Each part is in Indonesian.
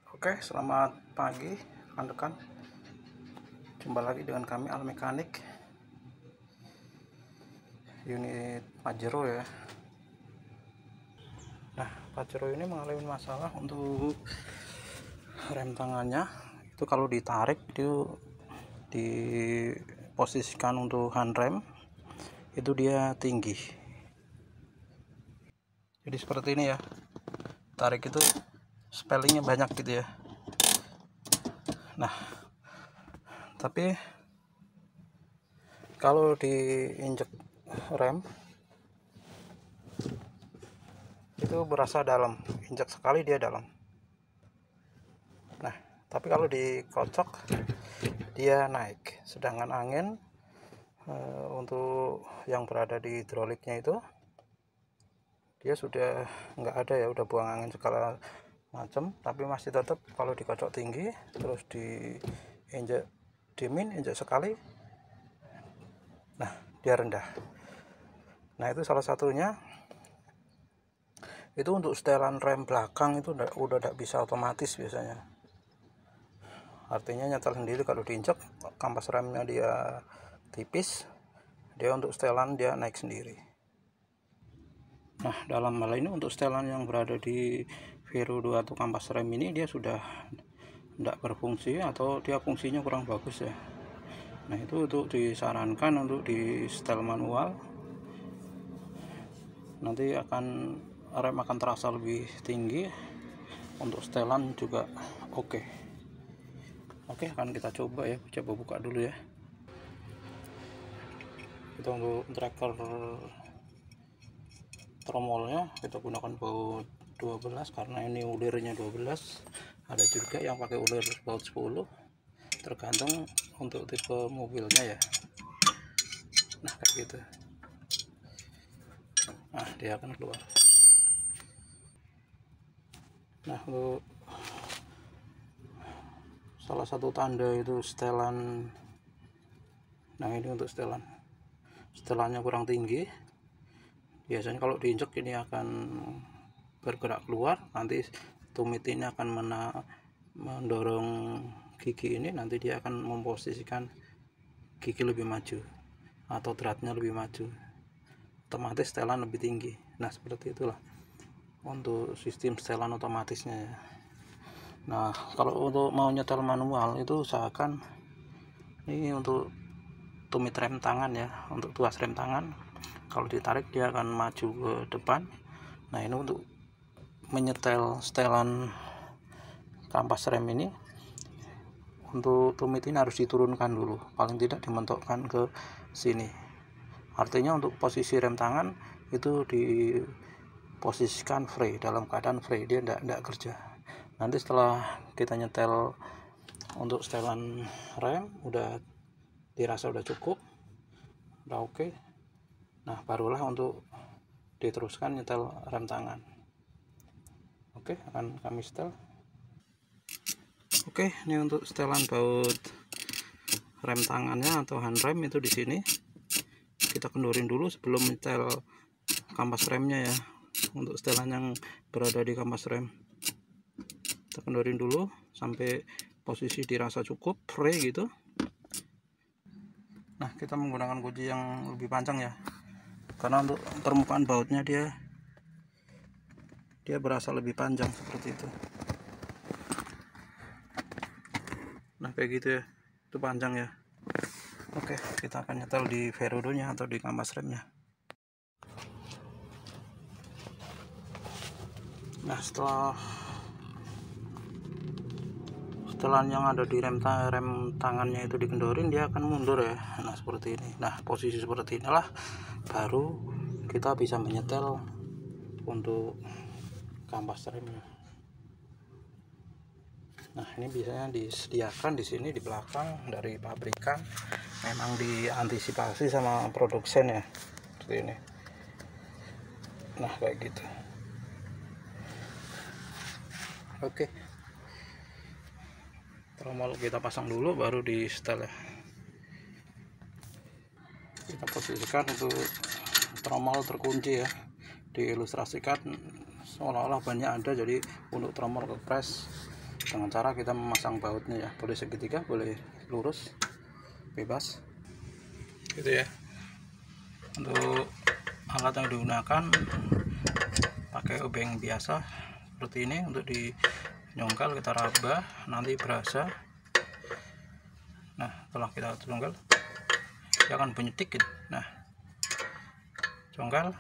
Oke, selamat pagi rekan-rekan. Jumpa lagi dengan kami Al Mekanik unit Pajero ya. Nah, Pajero ini mengalami masalah untuk rem tangannya. Itu kalau ditarik itu diposisikan untuk handrem itu dia tinggi. Jadi seperti ini ya. Tarik itu spellingnya banyak gitu ya. Nah, tapi kalau diinjek rem itu berasa dalam, injak sekali dia dalam. Nah, tapi kalau dikocok dia naik, sedangkan angin untuk yang berada di hidroliknya itu dia sudah nggak ada ya, udah buang angin segala macam, tapi masih tetap kalau dikocok tinggi terus diinjak dimin, injak sekali, nah dia rendah. Nah itu salah satunya. Itu untuk setelan rem belakang itu udah tidak bisa otomatis biasanya, artinya nyetel sendiri. Kalau diinjak kampas remnya dia tipis, dia untuk setelan dia naik sendiri. Nah dalam hal ini untuk setelan yang berada di Vero 2 atau kampas rem ini dia sudah tidak berfungsi atau dia fungsinya kurang bagus ya. Nah itu untuk disarankan untuk di setel manual, nanti rem akan terasa lebih tinggi, untuk setelan juga oke, akan kita coba ya. Coba buka dulu ya. Kita untuk tracker tromolnya kita gunakan baut 12 karena ini ulirnya 12. Ada juga yang pakai ulir baut 10, tergantung untuk tipe mobilnya ya. Nah kayak gitu. Nah dia akan keluar. Nah untuk salah satu tanda itu setelan. Nah ini untuk setelannya kurang tinggi, biasanya kalau diinjek ini akan bergerak keluar, nanti tumit ini akan mendorong gigi ini, nanti dia akan memposisikan gigi lebih maju atau dratnya lebih maju, otomatis setelan lebih tinggi. Nah seperti itulah untuk sistem setelan otomatisnya ya. Nah kalau untuk mau nyetel manual itu usahakan ini untuk tumit rem tangan ya, untuk tuas rem tangan. Kalau ditarik dia akan maju ke depan. Nah ini untuk menyetel setelan kampas rem ini, untuk tumit ini harus diturunkan dulu, paling tidak dimentokkan ke sini. Artinya untuk posisi rem tangan itu diposisikan free, dalam keadaan free, dia tidak kerja. Nanti setelah kita nyetel untuk setelan rem udah dirasa udah cukup, udah oke. Nah barulah untuk diteruskan nyetel rem tangan. Oke, akan kami setel. Oke, ini untuk setelan baut rem tangannya atau handrem itu di sini. Kita kendorin dulu sebelum nyetel kampas remnya ya. Untuk setelan yang berada di kampas rem, kita kendorin dulu sampai posisi dirasa cukup free gitu. Nah kita menggunakan kunci yang lebih panjang ya, karena untuk permukaan bautnya dia berasa lebih panjang seperti itu. Nah kayak gitu ya, itu panjang ya. Oke, kita akan nyetel di Vero 2 nya atau di kampas remnya. Nah setelah yang ada di rem tangannya itu dikendorin, dia akan mundur ya. Nah seperti ini. Nah posisi seperti inilah baru kita bisa menyetel untuk kampas remnya. Nah ini biasanya disediakan di sini di belakang dari pabrikan, memang diantisipasi sama produsen ya, seperti ini. Nah kayak gitu. Oke, tromol kita pasang dulu baru di setel ya. Kita posisikan untuk tromol terkunci ya, diilustrasikan seolah-olah banyak ada, jadi untuk tromol kepres dengan cara kita memasang bautnya ya, boleh segitiga, boleh lurus, bebas gitu ya. Untuk alat yang digunakan pakai obeng biasa seperti ini. Untuk di nyongkel kita raba, nanti berasa. Nah, setelah kita congkel dia akan bunyi dikit. Nah, congkel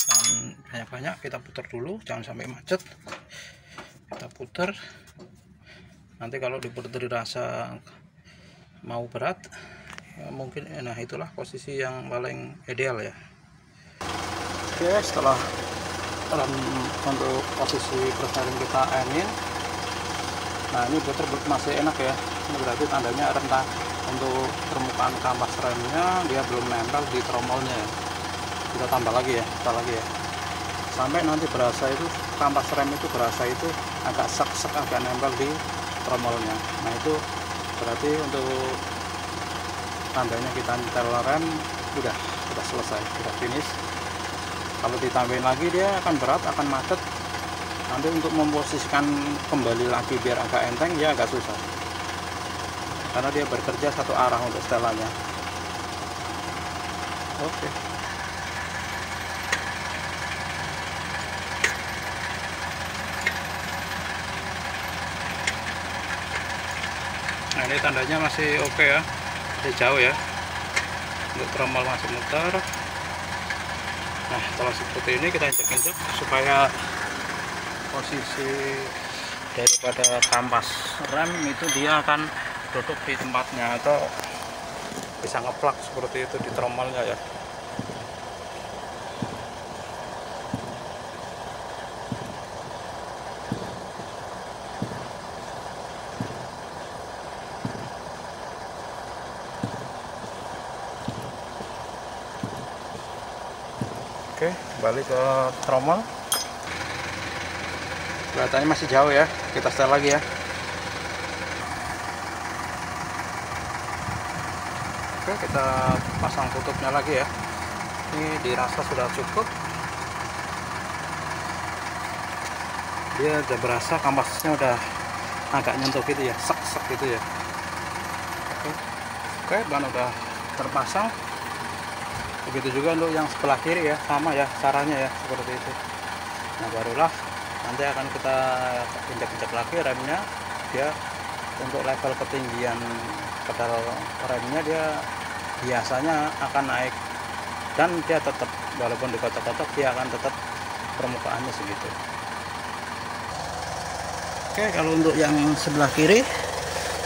dan banyak-banyak, kita putar dulu, jangan sampai macet. Kita putar, nanti kalau diputar dirasa mau berat ya mungkin, nah itulah posisi yang paling ideal ya. Oke, setelah untuk posisi berbaring kita enin, nah ini putar masih enak ya. Ini berarti tandanya rentang untuk permukaan kampas remnya dia belum nempel di tromolnya ya. Kita tambah lagi ya, sampai nanti berasa itu kampas rem itu berasa itu agak sek-sek, agak nempel di tromolnya. Nah itu berarti untuk tandanya kita nyetel rem udah selesai, udah finish. Kalau ditambahin lagi dia akan berat, akan macet. Nanti untuk memposisikan kembali lagi biar agak enteng ya agak susah, karena dia bekerja satu arah untuk setelannya. Oke. Nah ini tandanya masih oke ya, masih jauh ya, untuk tromol masih muter. Nah setelah seperti ini kita injek-injek supaya posisi daripada kampas rem itu dia akan duduk di tempatnya atau bisa ngeplak seperti itu di tromolnya ya. Oke, balik ke tromol. Kelihatannya masih jauh ya, kita setel lagi ya. Oke, kita pasang tutupnya lagi ya. Ini dirasa sudah cukup. Dia udah berasa kampasnya udah agak nyentuh gitu ya, sek-sek gitu ya. Oke, ban udah terpasang. Begitu juga untuk yang sebelah kiri ya, sama ya caranya ya, seperti itu. Nah barulah nanti akan kita injak-injak lagi remnya. Dia untuk level ketinggian pedal remnya dia biasanya akan naik, dan dia tetap walaupun dikocok-kocok dia akan tetap permukaannya segitu. Oke, kalau untuk yang sebelah kiri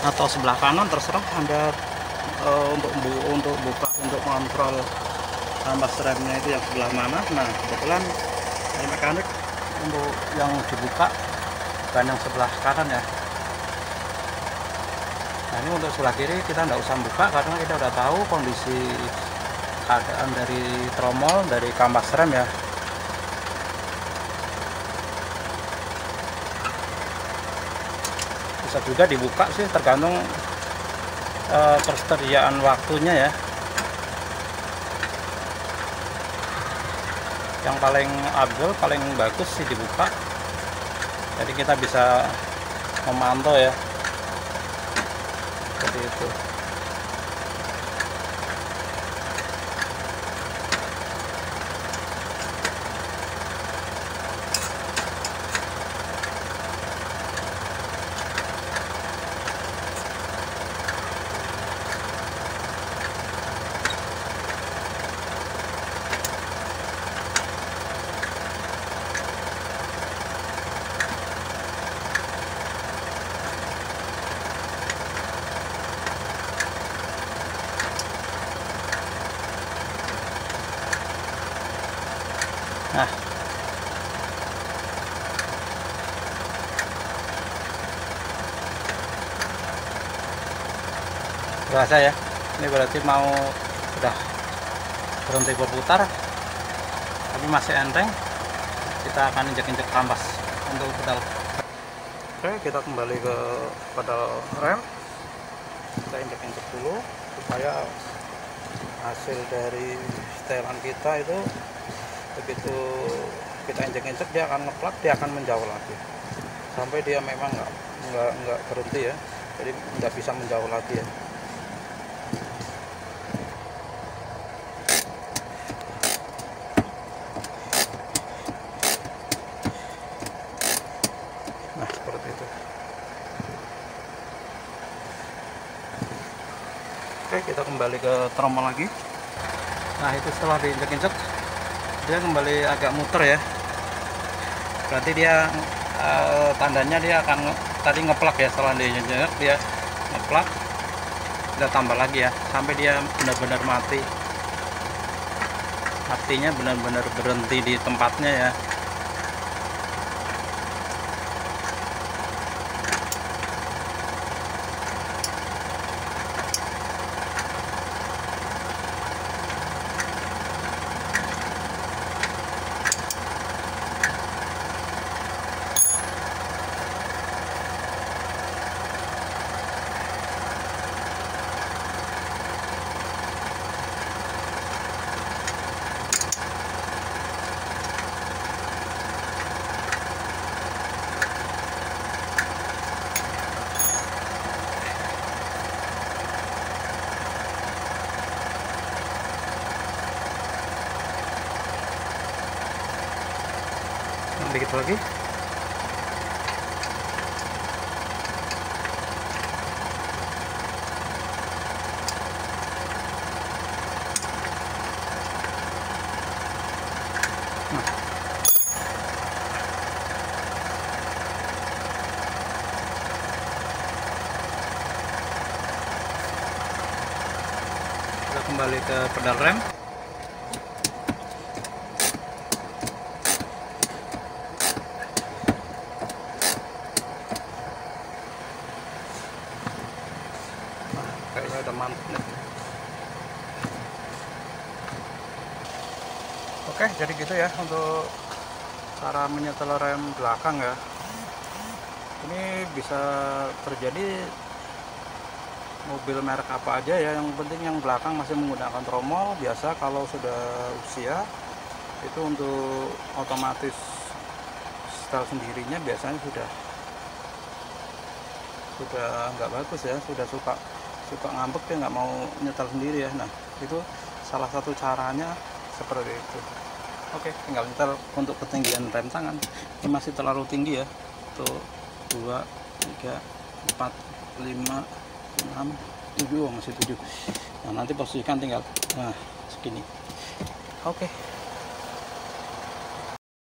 atau sebelah kanan terserah Anda untuk buka, untuk kontrol kampas remnya itu yang sebelah mana. Nah kebetulan dari mekanik untuk yang dibuka ban yang sebelah kanan ya. Nah ini untuk sebelah kiri kita tidak usah buka karena kita udah tahu kondisi keadaan dari tromol, dari kampas rem ya. Bisa juga dibuka sih, tergantung persediaan waktunya ya. Yang paling afdol, paling bagus sih dibuka, jadi kita bisa memantau ya, seperti itu. Nah, berasa ya, ini berarti mau udah berhenti berputar tapi masih enteng. Kita akan injek-injek kampas untuk pedal. Oke, kita kembali ke pedal rem. Kita injek-injek dulu supaya hasil dari setelan kita itu begitu kita injek-injek dia akan ngeplak, dia akan menjauh lagi. sampai dia memang nggak berhenti ya, jadi nggak bisa menjauh lagi ya. Nah seperti itu. Oke, kita kembali ke tromol lagi. Nah itu setelah diinjek-injek dia kembali agak muter ya, berarti dia tandanya dia akan tadi ngeplak ya. Setelah diinjek dia ngeplak, kita tambah lagi ya sampai dia benar-benar mati, artinya benar-benar berhenti di tempatnya ya. Dikit lagi. Nah. Kita kembali ke pedal rem. Kayaknya udah mantap nih. Oke, jadi gitu ya untuk cara menyetel rem belakang ya. Ini bisa terjadi mobil merek apa aja ya, yang penting yang belakang masih menggunakan tromol. Biasa kalau sudah usia itu untuk otomatis setel sendirinya biasanya sudah nggak bagus ya, sudah suka ngambek, dia nggak mau nyetel sendiri ya. Nah itu salah satu caranya seperti itu. Oke, tinggal nyetel. Untuk ketinggian rem tangan ini masih terlalu tinggi ya, tuh 2, 3, 4, 5, 6, 7, masih 7. Nah nanti posisikan tinggal segini. Oke.